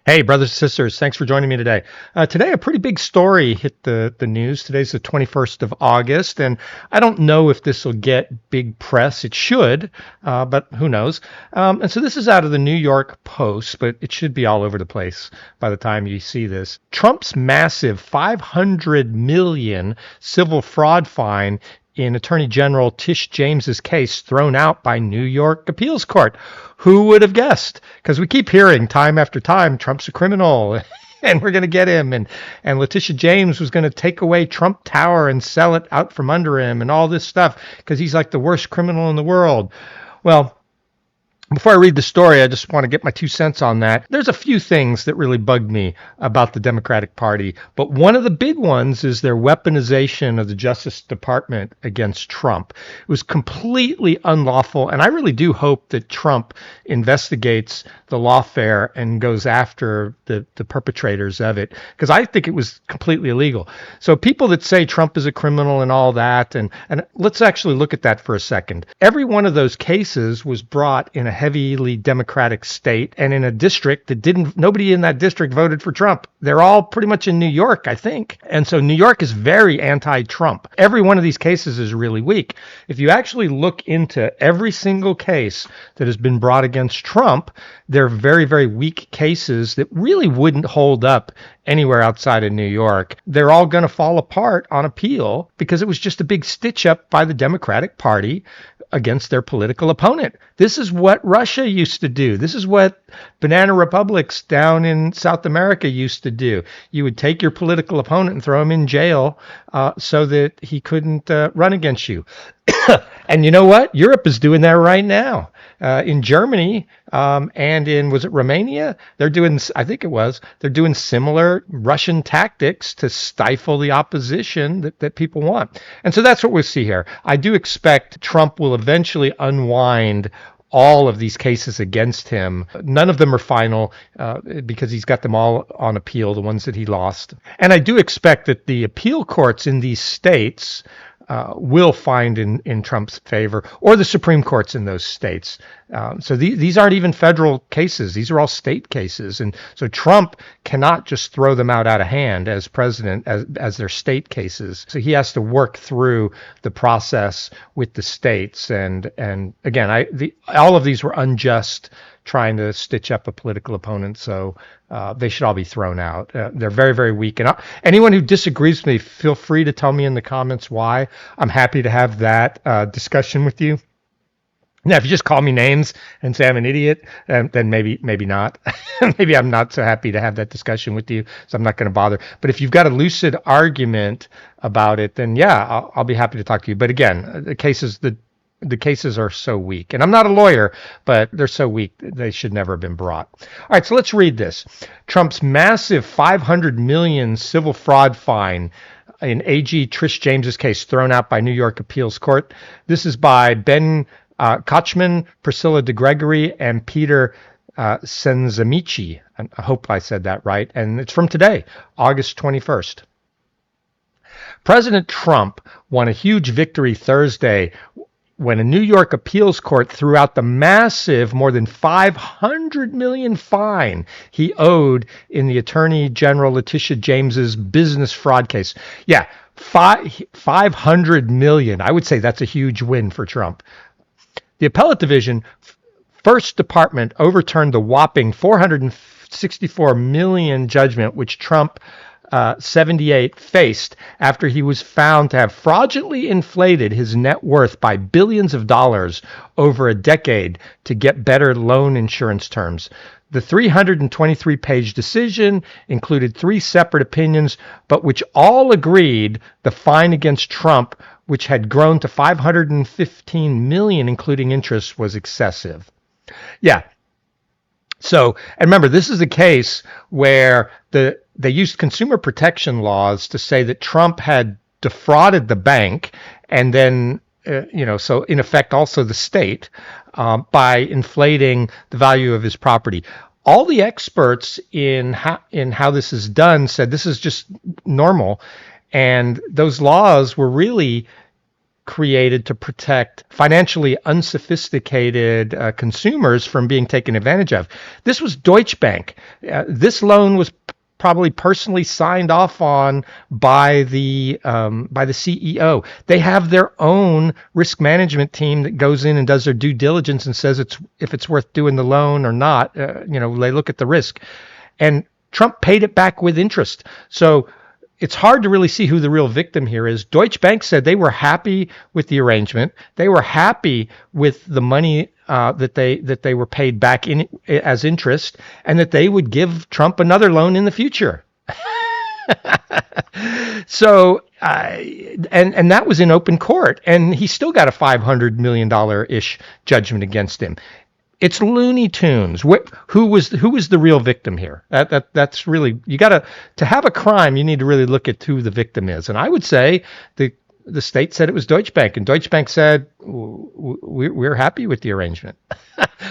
Hey, brothers and sisters, thanks for joining me today. Today, a pretty big story hit the news. Today's the 21st of August, and I don't know if this will get big press. It should, but who knows? And so this is out of the New York Post, but it should be all over the place by the time you see this. Trump's massive 500 million civil fraud fine in Attorney General Tish James's case thrown out by New York appeals court. Who would have guessed? Because we keep hearing time after time, Trump's a criminal and we're going to get him. And Letitia James was going to take away Trump Tower and sell it out from under him and all this stuff because he's like the worst criminal in the world. Well, before I read the story, I just want to get my 2 cents on that. There's a few things that really bugged me about the Democratic Party, but one of the big ones is their weaponization of the Justice Department against Trump. It was completely unlawful, and I really do hope that Trump investigates the lawfare and goes after the perpetrators of it, because I think it was completely illegal. So people that say Trump is a criminal and all that, and let's actually look at that for a second. Every one of those cases was brought in a heavily Democratic state and in a district that nobody in that district voted for Trump. They're all pretty much in New York, I think. And so New York is very anti-Trump. Every one of these cases is really weak. If you actually look into every single case that has been brought against Trump, they're very, very weak cases that really wouldn't hold up anywhere outside of New York. They're all going to fall apart on appeal because it was just a big stitch up by the Democratic Party against their political opponent. This is what Russia used to do. This is what banana republics down in South America used to do. You would take your political opponent and throw him in jail so that he couldn't run against you. And you know what? Europe is doing that right now. In Germany and in, was it Romania? They're doing similar Russian tactics to stifle the opposition that people want. And so that's what we'll see here. I do expect Trump will eventually unwind all of these cases against him. None of them are final because he's got them all on appeal, the ones that he lost. And I do expect that the appeal courts in these states will find in Trump's favor, or the Supreme Courts in those states. So these aren't even federal cases. These are all state cases. And so Trump cannot just throw them out of hand as president as their state cases. So he has to work through the process with the states. And again, all of these were unjust, trying to stitch up a political opponent. So they should all be thrown out. They're very, very weak. And anyone who disagrees with me, feel free to tell me in the comments why. I'm happy to have that discussion with you. Now, if you just call me names and say I'm an idiot, then maybe not. Maybe I'm not so happy to have that discussion with you, so I'm not going to bother. But if you've got a lucid argument about it, then yeah, I'll be happy to talk to you. But again, the cases are so weak. And I'm not a lawyer, but they're so weak they should never have been brought. All right, so let's read this. Trump's massive 500 million civil fraud fine in AG Tish James's case thrown out by New York appeals court. This is by Ben Kochman, Priscilla DeGregory, and Peter Senzamichi. I hope I said that right. And it's from today, August 21st. President Trump won a huge victory Thursday when a New York appeals court threw out the massive more than 500 million fine he owed in the Attorney General Letitia James's business fraud case. Yeah, 500 million. I would say that's a huge win for Trump. The appellate division, first department, overturned the whopping 464 million judgment which Trump 78 faced after he was found to have fraudulently inflated his net worth by billions of dollars over a decade to get better loan insurance terms. The 323-page decision included 3 separate opinions, but which all agreed the fine against Trump, which had grown to 515 million, including interest, was excessive. Yeah. So, and remember, this is a case where they used consumer protection laws to say that Trump had defrauded the bank and then, so in effect also the state by inflating the value of his property. All the experts in how this is done said this is just normal, and those laws were really created to protect financially unsophisticated consumers from being taken advantage of. This was Deutsche Bank. This loan was probably personally signed off on by the CEO. They have their own risk management team that goes in and does their due diligence and says if it's worth doing the loan or not. They look at the risk, and Trump paid it back with interest. So it's hard to really see who the real victim here is. Deutsche Bank said they were happy with the arrangement. They were happy with the money that they were paid back in as interest, and that they would give Trump another loan in the future. So, and that was in open court, and he still got a $500 million ish judgment against him. It's Looney Tunes. Who was the real victim here? That's really, you got to have a crime. You need to really look at who the victim is. And I would say the state said it was Deutsche Bank, and Deutsche Bank said we're happy with the arrangement.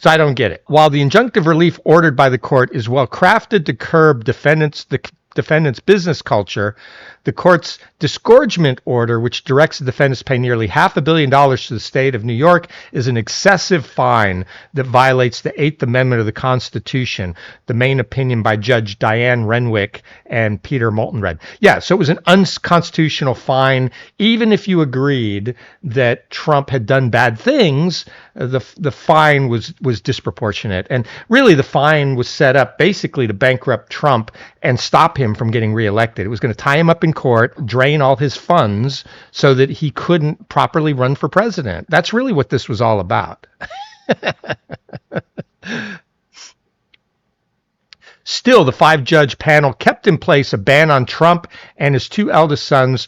So I don't get it. While the injunctive relief ordered by the court is well crafted to curb the defendant's business culture, the court's disgorgement order, which directs the defendants to pay nearly $500 million to the state of New York, is an excessive fine that violates the Eighth Amendment of the Constitution, the main opinion by Judge Diane Renwick and Peter Moultonred. Yeah, so it was an unconstitutional fine. Even if you agreed that Trump had done bad things, the fine was disproportionate. And really, the fine was set up basically to bankrupt Trump and stop him from getting reelected. It was going to tie him up in court, drain all his funds so that he couldn't properly run for president. That's really what this was all about. Still, the 5-judge panel kept in place a ban on Trump and his 2 eldest sons,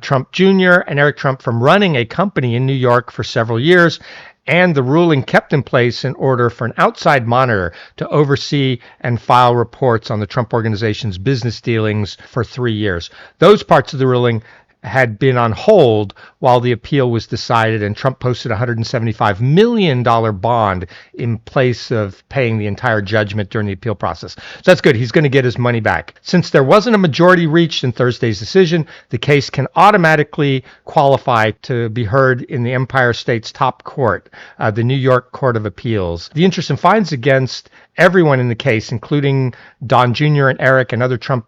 Trump Jr. and Eric Trump, from running a company in New York for several years. And the ruling kept in place in order for an outside monitor to oversee and file reports on the Trump Organization's business dealings for 3 years. Those parts of the ruling had been on hold while the appeal was decided, and Trump posted a $175 million bond in place of paying the entire judgment during the appeal process. So that's good. He's going to get his money back. Since there wasn't a majority reached in Thursday's decision, the case can automatically qualify to be heard in the Empire State's top court, the New York Court of Appeals. The interest and fines against everyone in the case, including Don Jr. and Eric and other Trump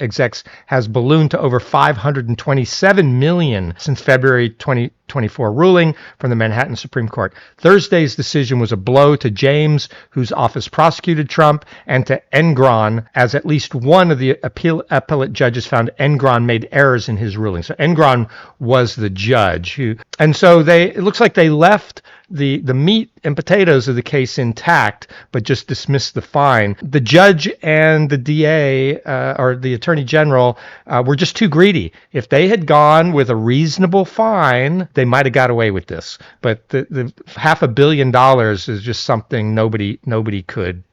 execs, has ballooned to over $527 million since February 2024 ruling from the Manhattan Supreme Court. Thursday's decision was a blow to James, whose office prosecuted Trump, and to Engron, as at least one of the appellate judges found Engron made errors in his ruling. So Engron was the judge and so it looks like they left the meat and potatoes of the case intact, but just dismissed the fine. The judge and the DA or the Attorney General were just too greedy. If they had gone with a reasonable fine, they might have got away with this. But the $500 million is just something nobody could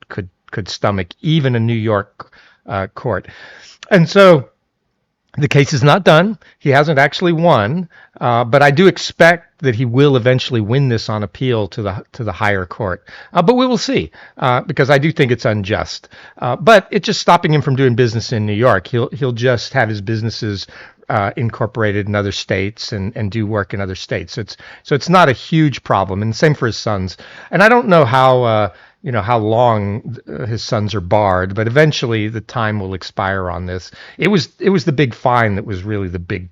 stomach, even a New York court. And so the case is not done. He hasn't actually won, but I do expect that he will eventually win this on appeal to the higher court. But we will see, because I do think it's unjust. But it's just stopping him from doing business in New York. He'll just have his businesses incorporated in other states and do work in other states. So it's not a huge problem, and same for his sons. And I don't know how long his sons are barred, but eventually the time will expire on this. It was the big fine that was really the big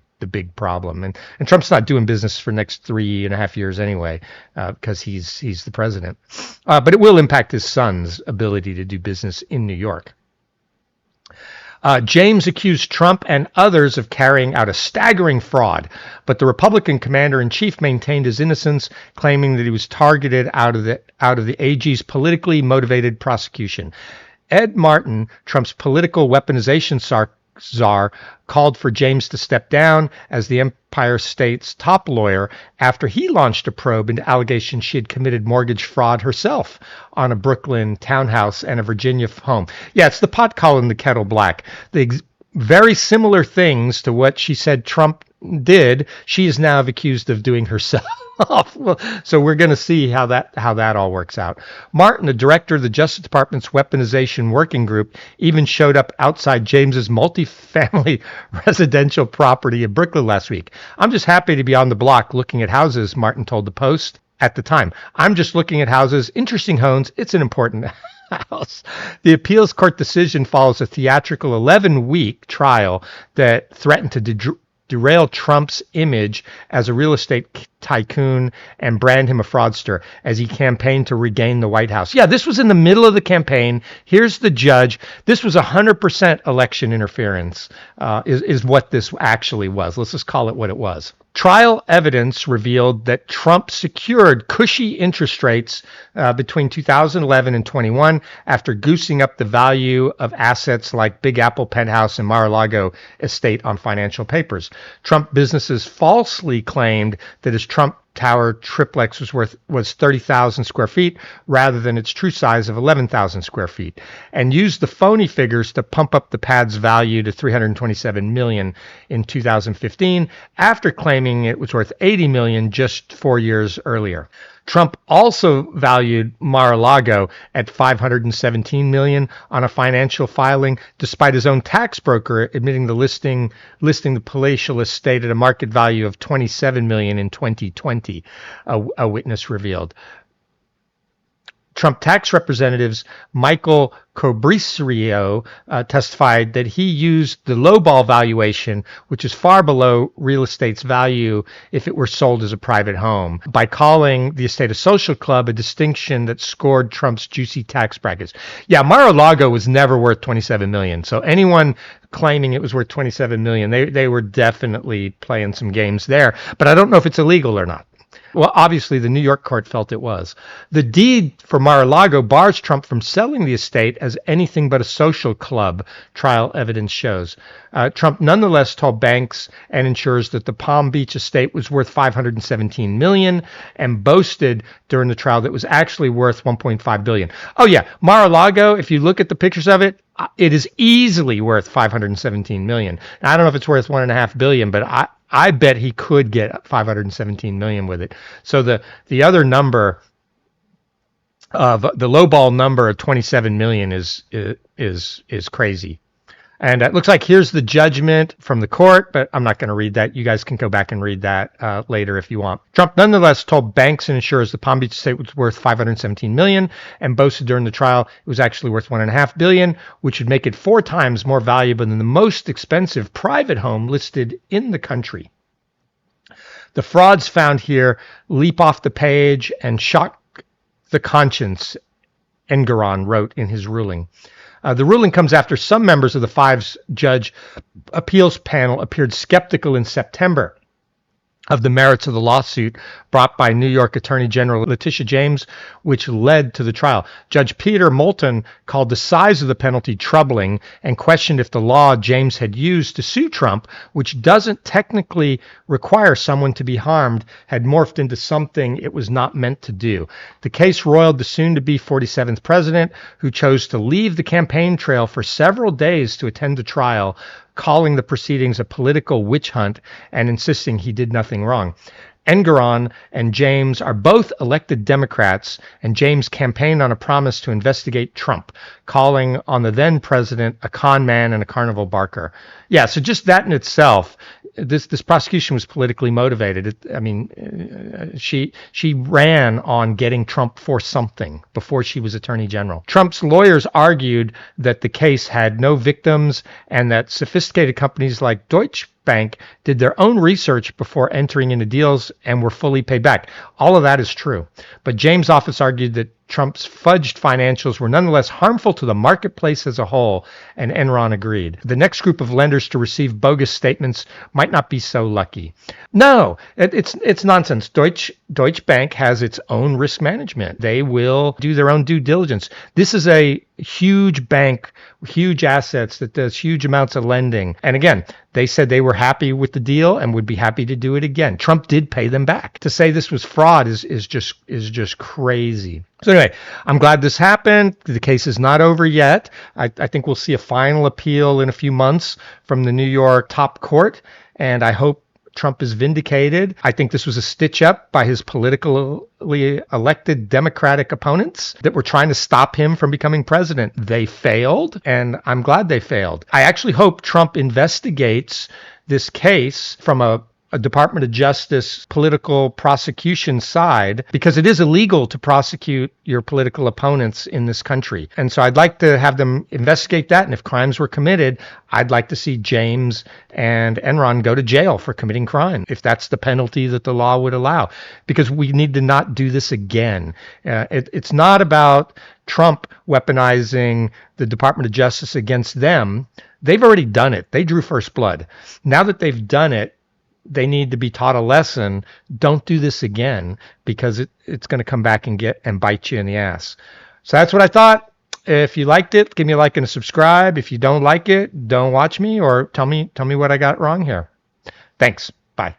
problem, and Trump's not doing business for the next 3.5 years anyway, because he's the president. But it will impact his son's ability to do business in New York. James accused Trump and others of carrying out a staggering fraud, but the Republican commander-in-chief maintained his innocence, claiming that he was targeted out of the AG's politically motivated prosecution. Ed Martin, Trump's political weaponization czar, called for James to step down as the Empire State's top lawyer after he launched a probe into allegations she had committed mortgage fraud herself on a Brooklyn townhouse and a Virginia home. Yeah, it's the pot calling the kettle black. Very similar things to what she said Trump did, she is now accused of doing herself. So we're going to see how that all works out. Martin, the director of the Justice Department's Weaponization Working Group, even showed up outside James's multifamily residential property in Brooklyn last week. I'm just happy to be on the block looking at houses, Martin told the Post at the time. I'm just looking at houses, interesting homes. It's an important house. The appeals court decision follows a theatrical 11-week trial that threatened to derail Trump's image as a real estate tycoon and brand him a fraudster as he campaigned to regain the White House. Yeah, this was in the middle of the campaign. Here's the judge. This was 100% election interference, is what this actually was. Let's just call it what it was. Trial evidence revealed that Trump secured cushy interest rates between 2011 and 21 after goosing up the value of assets like Big Apple penthouse and Mar-a-Lago estate on financial papers. Trump businesses falsely claimed that his Trump Tower triplex was 30,000 square feet rather than its true size of 11,000 square feet, and used the phony figures to pump up the pad's value to $327 million in 2015 after claiming it was worth $80 million just 4 years earlier. Trump also valued Mar-a-Lago at $517 million on a financial filing, despite his own tax broker admitting listing the palatial estate at a market value of $27 million in 2020, a witness revealed. Trump tax representatives Michael Cobrisrio testified that he used the lowball valuation, which is far below real estate's value if it were sold as a private home, by calling the estate a social club, a distinction that scored Trump's juicy tax brackets. Yeah, Mar-a-Lago was never worth $27 million. So anyone claiming it was worth $27 million, they were definitely playing some games there. But I don't know if it's illegal or not. Well, obviously, the New York court felt it was. The deed for Mar-a-Lago bars Trump from selling the estate as anything but a social club, trial evidence shows. Trump nonetheless told banks and insurers that the Palm Beach estate was worth $517 million and boasted during the trial that it was actually worth $1.5 billion. Oh, yeah, Mar-a-Lago, if you look at the pictures of it, it is easily worth $517 million. Now, I don't know if it's worth $1.5 billion, but I bet he could get $517 million with it. So the other number of the lowball number of $27 million is crazy. And it looks like here's the judgment from the court, but I'm not going to read that. You guys can go back and read that later if you want. Trump nonetheless told banks and insurers the Palm Beach estate was worth $517 million and boasted during the trial it was actually worth $1.5 billion, which would make it 4 times more valuable than the most expensive private home listed in the country. The frauds found here leap off the page and shock the conscience, Engoron wrote in his ruling. The ruling comes after some members of the 5-judge appeals panel appeared skeptical in September of the merits of the lawsuit brought by New York Attorney General Tish James, which led to the trial. Judge Peter Moulton called the size of the penalty troubling and questioned if the law James had used to sue Trump, which doesn't technically require someone to be harmed, had morphed into something it was not meant to do. The case roiled the soon-to-be 47th president, who chose to leave the campaign trail for several days to attend the trial, calling the proceedings a political witch hunt and insisting he did nothing wrong. Engoron and James are both elected Democrats, and James campaigned on a promise to investigate Trump, calling on the then president a con man and a carnival barker. Yeah, so just that in itself, this prosecution was politically motivated. She ran on getting Trump for something before she was Attorney General. Trump's lawyers argued that the case had no victims and that sophisticated companies like Deutsche Bank did their own research before entering into deals and were fully paid back. All of that is true. But James' office argued that Trump's fudged financials were nonetheless harmful to the marketplace as a whole, and Enron agreed. The next group of lenders to receive bogus statements might not be so lucky. No, it's nonsense. Deutsche Bank has its own risk management. They will do their own due diligence. This is a huge bank, huge assets that does huge amounts of lending. And again, they said they were happy with the deal and would be happy to do it again. Trump did pay them back. To say this was fraud is just crazy. So anyway, I'm glad this happened. The case is not over yet. I think we'll see a final appeal in a few months from the New York top court, and I hope Trump is vindicated. I think this was a stitch up by his politically elected Democratic opponents that were trying to stop him from becoming president. They failed, and I'm glad they failed. I actually hope Trump investigates this case from a Department of Justice political prosecution side, because it is illegal to prosecute your political opponents in this country. And so I'd like to have them investigate that. And if crimes were committed, I'd like to see James and Enron go to jail for committing crime, if that's the penalty that the law would allow, because we need to not do this again. It's not about Trump weaponizing the Department of Justice against them. They've already done it. They drew first blood. Now that they've done it, they need to be taught a lesson. Don't do this again, because it's going to come back and bite you in the ass. So that's what I thought. If you liked it, give me a like and a subscribe. If you don't like it, don't watch me, or tell me what I got wrong here. Thanks. Bye.